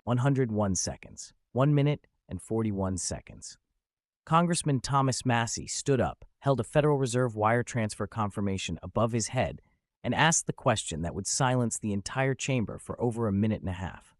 101 seconds. 1 minute and 41 seconds. Congressman Thomas Massie stood up, held a Federal Reserve wire transfer confirmation above his head, and asked the question that would silence the entire chamber for over a minute and a half.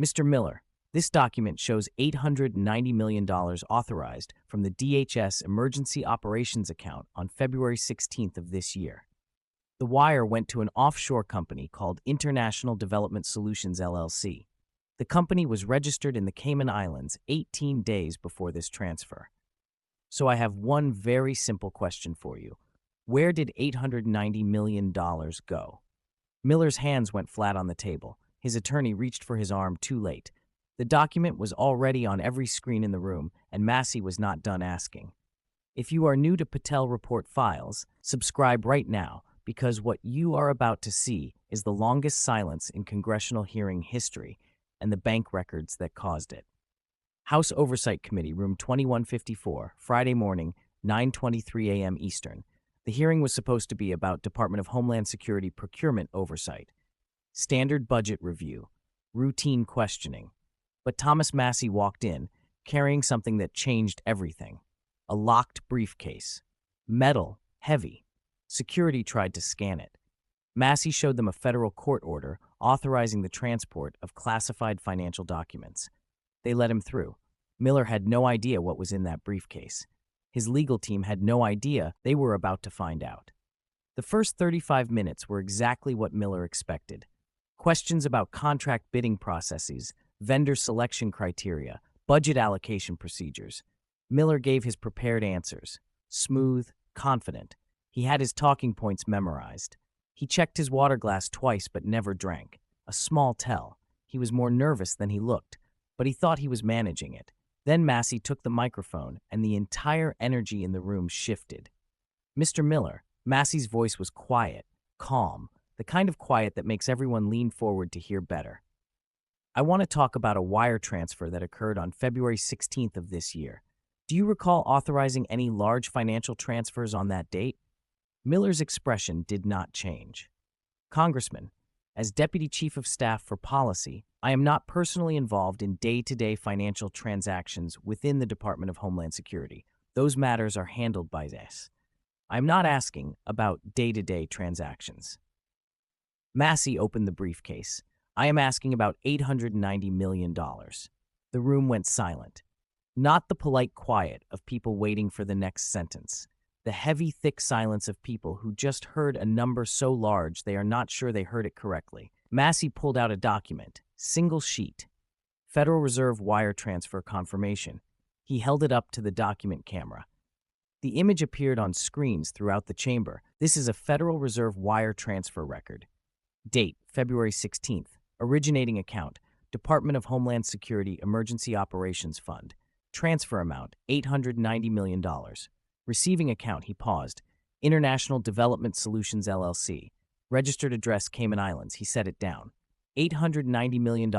Mr. Miller, this document shows $890 million authorized from the DHS Emergency Operations Account on February 16th of this year. The wire went to an offshore company called International Development Solutions, LLC. The company was registered in the Cayman Islands 18 days before this transfer. So I have one very simple question for you. Where did $890 million go? Miller's hands went flat on the table. His attorney reached for his arm too late. The document was already on every screen in the room, and Massie was not done asking. If you are new to Patel Report Files, subscribe right now, because what you are about to see is the longest silence in congressional hearing history and the bank records that caused it. House Oversight Committee, Room 2154, Friday morning, 9:23 a.m. Eastern. The hearing was supposed to be about Department of Homeland Security procurement oversight. Standard budget review. Routine questioning. But Thomas Massie walked in, carrying something that changed everything. A locked briefcase. Metal, heavy. Security tried to scan it. Massie showed them a federal court order authorizing the transport of classified financial documents. They let him through. Miller had no idea what was in that briefcase. His legal team had no idea they were about to find out. The first 35 minutes were exactly what Miller expected. Questions about contract bidding processes, vendor selection criteria, budget allocation procedures. Miller gave his prepared answers. Smooth, confident. He had his talking points memorized. He checked his water glass twice but never drank. A small tell. He was more nervous than he looked, but he thought he was managing it. Then Massie took the microphone, and the entire energy in the room shifted. Mr. Miller, Massie's voice was quiet, calm, the kind of quiet that makes everyone lean forward to hear better. I want to talk about a wire transfer that occurred on February 16th of this year. Do you recall authorizing any large financial transfers on that date? Miller's expression did not change. Congressman, as Deputy Chief of Staff for Policy, I am not personally involved in day-to-day financial transactions within the Department of Homeland Security. Those matters are handled by this. I am not asking about day-to-day transactions. Massie opened the briefcase. I am asking about $890 million. The room went silent. Not the polite quiet of people waiting for the next sentence. The heavy, thick silence of people who just heard a number so large they are not sure they heard it correctly. Massie pulled out a document, single sheet. Federal Reserve wire transfer confirmation. He held it up to the document camera. The image appeared on screens throughout the chamber. This is a Federal Reserve wire transfer record. Date, February 16th. Originating account, Department of Homeland Security Emergency Operations Fund. Transfer amount, $890 million. Receiving account, he paused. International Development Solutions, LLC. Registered address, Cayman Islands. He set it down. $890 million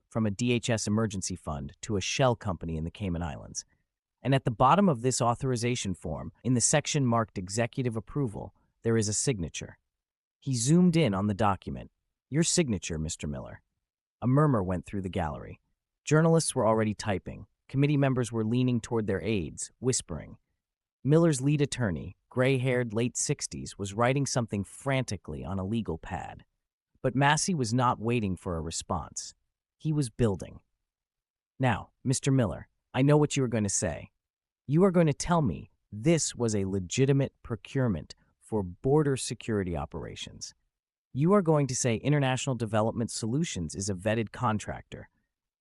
from a DHS emergency fund to a shell company in the Cayman Islands. And at the bottom of this authorization form, in the section marked Executive Approval, there is a signature. He zoomed in on the document. Your signature, Mr. Miller. A murmur went through the gallery. Journalists were already typing. Committee members were leaning toward their aides, whispering. Miller's lead attorney, gray-haired, late 60s, was writing something frantically on a legal pad. But Massie was not waiting for a response. He was building. Now, Mr. Miller, I know what you are going to say. You are going to tell me this was a legitimate procurement for border security operations. You are going to say International Development Solutions is a vetted contractor.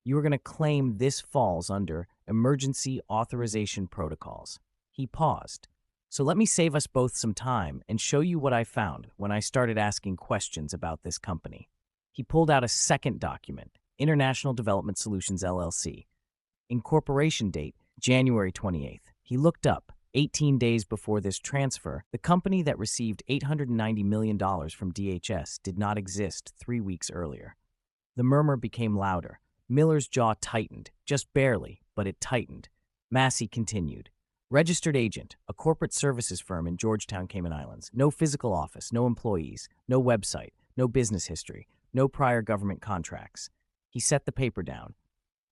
You are going to claim this falls under emergency authorization protocols. He paused. So let me save us both some time and show you what I found when I started asking questions about this company. He pulled out a second document, International Development Solutions, LLC. Incorporation date, January 28th. He looked up. 18 days before this transfer, the company that received $890 million from DHS did not exist 3 weeks earlier. The murmur became louder. Miller's jaw tightened, just barely, but it tightened. Massie continued. Registered agent, a corporate services firm in Georgetown, Cayman Islands. No physical office, no employees, no website, no business history, no prior government contracts. He set the paper down.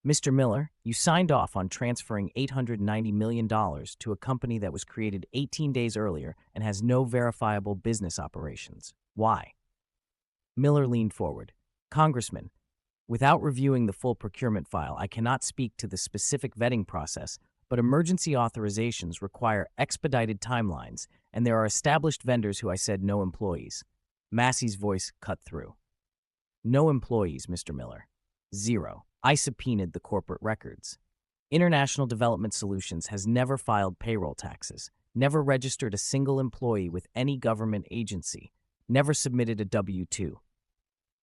Mr. Miller, you signed off on transferring $890 million to a company that was created 18 days earlier and has no verifiable business operations. Why? Miller leaned forward. Congressman, without reviewing the full procurement file, I cannot speak to the specific vetting process, but emergency authorizations require expedited timelines, and there are established vendors who I said no employees. Massie's voice cut through. No employees, Mr. Miller. Zero. I subpoenaed the corporate records. International Development Solutions has never filed payroll taxes, never registered a single employee with any government agency, never submitted a W-2.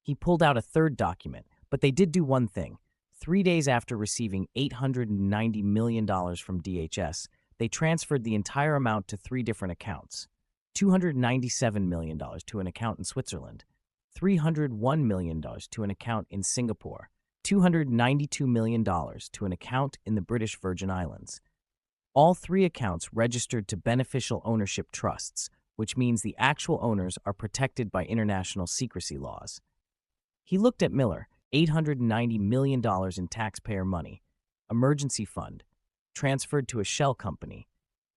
He pulled out a third document, but they did do one thing. 3 days after receiving $890 million from DHS, they transferred the entire amount to 3 different accounts. $297 million to an account in Switzerland, $301 million to an account in Singapore, $292 million to an account in the British Virgin Islands. All 3 accounts registered to beneficial ownership trusts, which means the actual owners are protected by international secrecy laws. He looked at Miller. $890 million in taxpayer money, emergency fund, transferred to a shell company,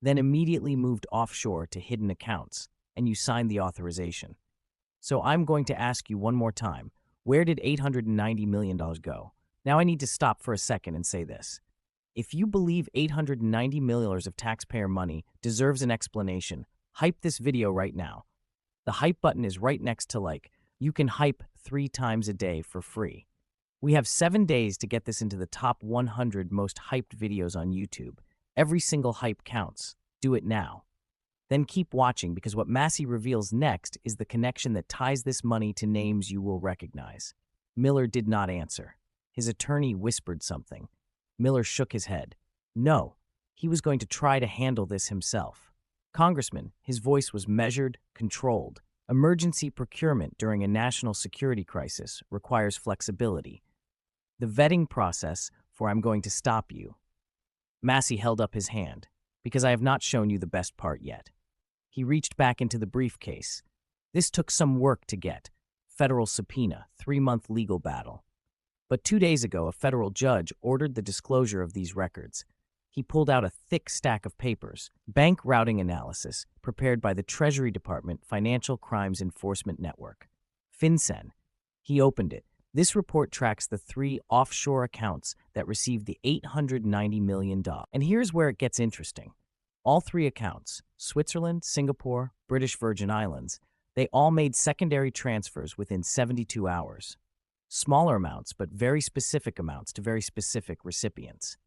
then immediately moved offshore to hidden accounts, and you signed the authorization. So I'm going to ask you one more time, where did $890 million go? Now I need to stop for a second and say this. If you believe $890 million of taxpayer money deserves an explanation, hype this video right now. The hype button is right next to like. You can hype 3 times a day for free. We have 7 days to get this into the top 100 most hyped videos on YouTube. Every single hype counts. Do it now. Then keep watching because what Massie reveals next is the connection that ties this money to names you will recognize. Miller did not answer. His attorney whispered something. Miller shook his head. No, he was going to try to handle this himself. Congressman, his voice was measured, controlled. Emergency procurement during a national security crisis requires flexibility. The vetting process for I'm going to stop you. Massie held up his hand, because I have not shown you the best part yet. He reached back into the briefcase. This took some work to get. Federal subpoena, 3-month legal battle. But 2 days ago, a federal judge ordered the disclosure of these records. He pulled out a thick stack of papers, bank routing analysis, prepared by the Treasury Department Financial Crimes Enforcement Network, FinCEN. He opened it. This report tracks the 3 offshore accounts that received the $890 million. And here's where it gets interesting. All 3 accounts, Switzerland, Singapore, British Virgin Islands, they all made secondary transfers within 72 hours. Smaller amounts, but very specific amounts to very specific recipients.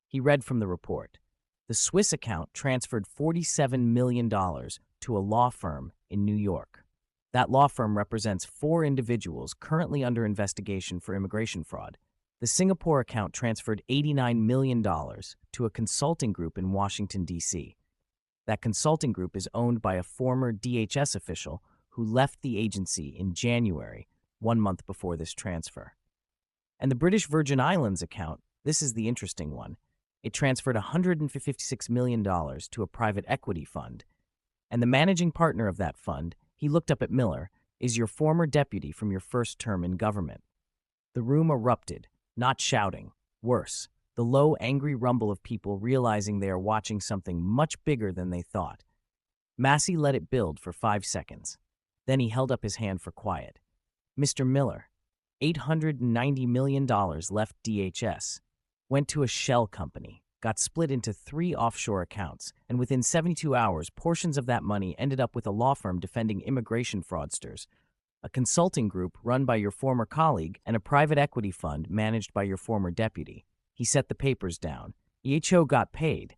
He read from the report. The Swiss account transferred $47 million to a law firm in New York. That law firm represents 4 individuals currently under investigation for immigration fraud. The Singapore account transferred $89 million to a consulting group in Washington, D.C. That consulting group is owned by a former DHS official who left the agency in January, 1 month before this transfer. And the British Virgin Islands account, this is the interesting one. It transferred $156 million to a private equity fund. And the managing partner of that fund, he looked up at Miller, is your former deputy from your first term in government. The room erupted, not shouting. Worse, the low, angry rumble of people realizing they are watching something much bigger than they thought. Massie let it build for 5 seconds. Then he held up his hand for quiet. Mr. Miller, $890 million left DHS. Went to a shell company, got split into 3 offshore accounts, and within 72 hours, portions of that money ended up with a law firm defending immigration fraudsters, a consulting group run by your former colleague, and a private equity fund managed by your former deputy. He set the papers down. EHO got paid.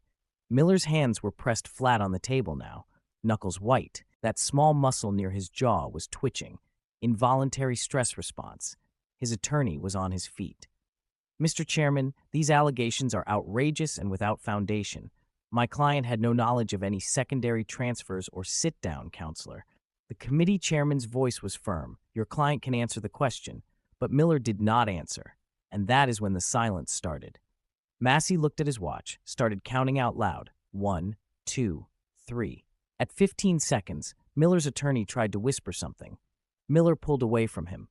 Miller's hands were pressed flat on the table now, knuckles white. That small muscle near his jaw was twitching. Involuntary stress response. His attorney was on his feet. Mr. Chairman, these allegations are outrageous and without foundation. My client had no knowledge of any secondary transfers or sit-down, Counselor. The committee chairman's voice was firm. Your client can answer the question. But Miller did not answer, and that is when the silence started. Massie looked at his watch, started counting out loud. 1, 2, 3. At 15 seconds, Miller's attorney tried to whisper something. Miller pulled away from him.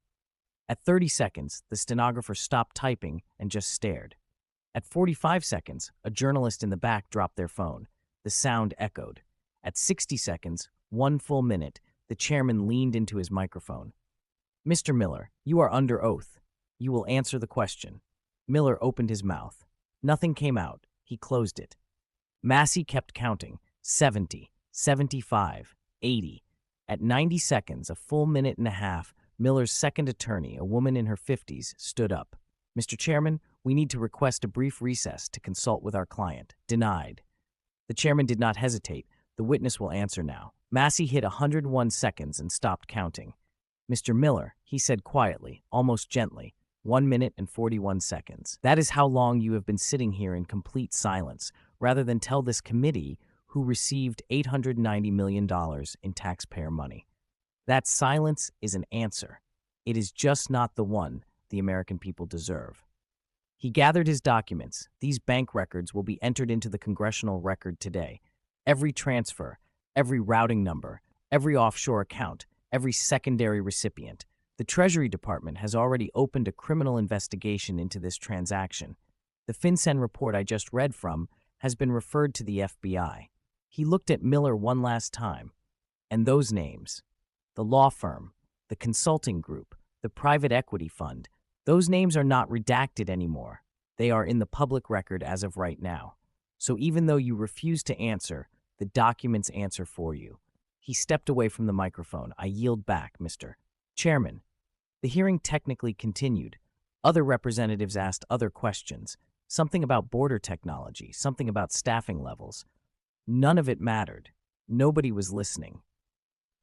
At 30 seconds, the stenographer stopped typing and just stared. At 45 seconds, a journalist in the back dropped their phone. The sound echoed. At 60 seconds, 1 full minute, the chairman leaned into his microphone. "Mr. Miller, you are under oath. You will answer the question." Miller opened his mouth. Nothing came out. He closed it. Massie kept counting. 70, 75, 80. At 90 seconds, a full minute and a half, Miller's second attorney, a woman in her 50s, stood up. "Mr. Chairman, we need to request a brief recess to consult with our client." Denied. The chairman did not hesitate. "The witness will answer now." Massie hit 101 seconds and stopped counting. "Mr. Miller," he said quietly, almost gently, 1 minute and 41 seconds. "That is how long you have been sitting here in complete silence, rather than tell this committee who received $890 million in taxpayer money. That silence is an answer. It is just not the one the American people deserve." He gathered his documents. These bank records will be entered into the congressional record today. Every transfer, every routing number, every offshore account, every secondary recipient. The Treasury Department has already opened a criminal investigation into this transaction. The FinCEN report I just read from has been referred to the FBI. He looked at Miller one last time. And those names, the law firm, the consulting group, the private equity fund, those names are not redacted anymore. They are in the public record as of right now. So even though you refuse to answer, the documents answer for you. He stepped away from the microphone. "I yield back, Mr. Chairman." The hearing technically continued. Other representatives asked other questions. Something about border technology, something about staffing levels. None of it mattered. Nobody was listening.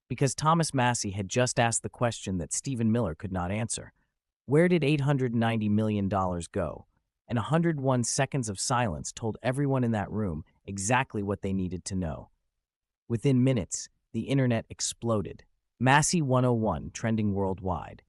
Because Thomas Massie had just asked the question that Stephen Miller could not answer. Where did $890 million go? And 101 seconds of silence told everyone in that room exactly what they needed to know. Within minutes, the internet exploded. Massie 101 trending worldwide.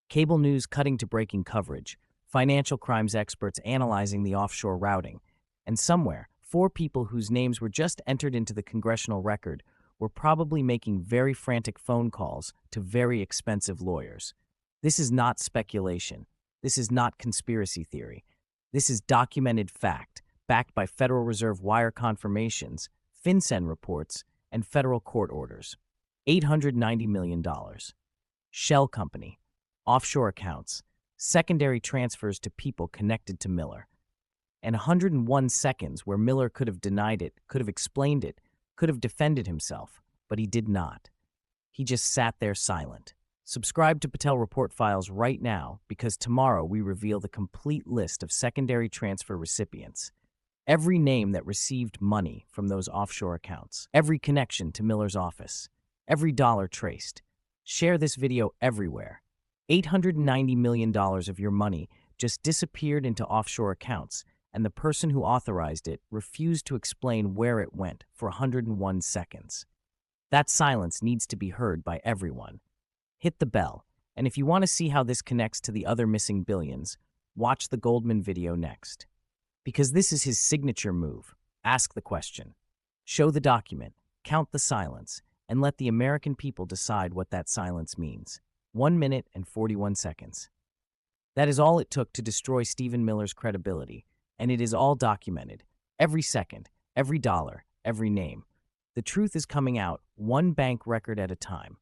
Cable news cutting to breaking coverage. Financial crimes experts analyzing the offshore routing. And somewhere, 4 people whose names were just entered into the congressional record were probably making very frantic phone calls to very expensive lawyers. This is not speculation. This is not conspiracy theory. This is documented fact, backed by Federal Reserve wire confirmations, FinCEN reports, and federal court orders. $890 million. Shell company. Offshore accounts. Secondary transfers to people connected to Miller. And 101 seconds where Miller could have denied it, could have explained it, could have defended himself, but he did not. He just sat there silent. Subscribe to Patel Report Files right now because tomorrow we reveal the complete list of secondary transfer recipients. Every name that received money from those offshore accounts. Every connection to Miller's office. Every dollar traced. Share this video everywhere. $890 million of your money just disappeared into offshore accounts, and the person who authorized it refused to explain where it went for 101 seconds. That silence needs to be heard by everyone. Hit the bell, and if you want to see how this connects to the other missing billions, watch the Goldman video next. Because this is his signature move. Ask the question. Show the document, count the silence, and let the American people decide what that silence means. 1 minute and 41 seconds. That is all it took to destroy Stephen Miller's credibility, and it is all documented. Every second, every dollar, every name. The truth is coming out, one bank record at a time.